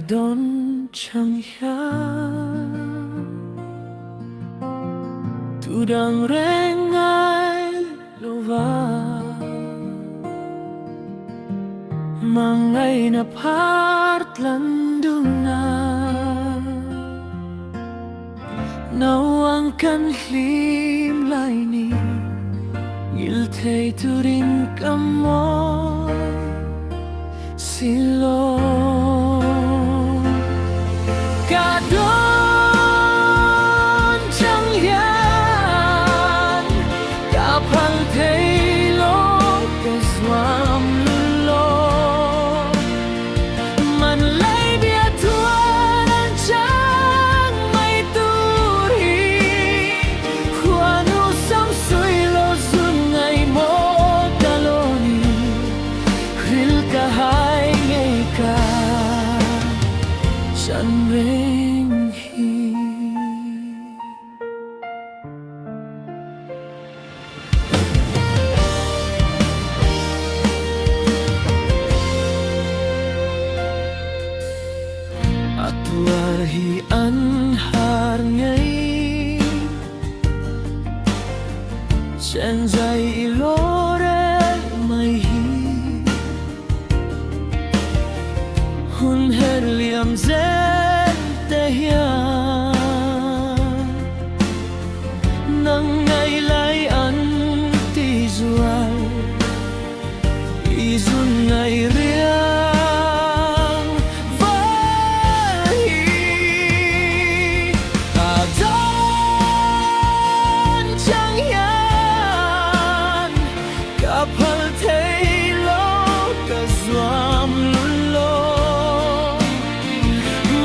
don chẳng tu đang reng ai lova mangai na part landuna nawang kan hlim lai ni ngil thei turin kamoy silo kadon chẳng hian cả phăng thấy lối cái xoam lo man lấy bia thua nên chẳng mây tu hi khoa nu sắm suy lo dun ngày mô ta lo ni ril cả hai ngày cả chẳng reng hi atuar hi an har ngày chen dây ilore mai hi hun her liam zen te hian nang ngày lai an ti zual izun ngày riang vai adon chẳng hian cả phal thấy lo cả zoam lun lo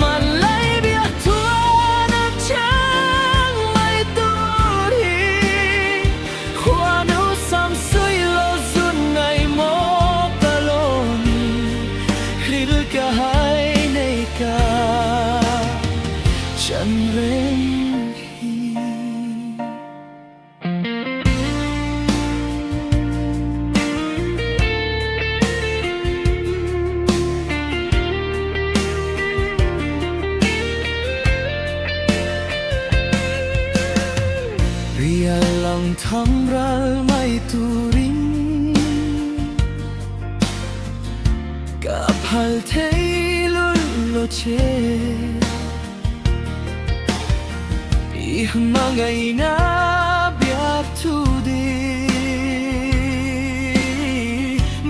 man lấy bia thua nên chẳng mây tu hi khoa nu sam suy lo dun ngày mô ta lo ni ril cả hai này cả chẳng reng hi ria lang tham ral mai turin cả phal thấy lul lo che i mangai na biak tu di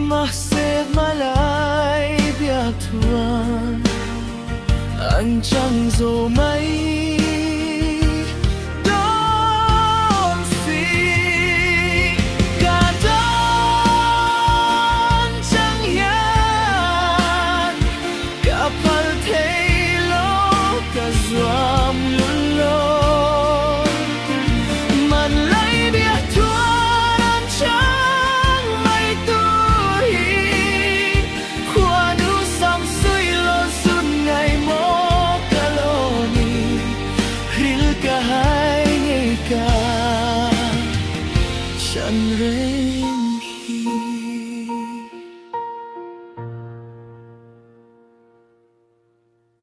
mahse malai biak tuan anh chẳng zo mai don't see cả don chẳng hian cả phal thấy lo cả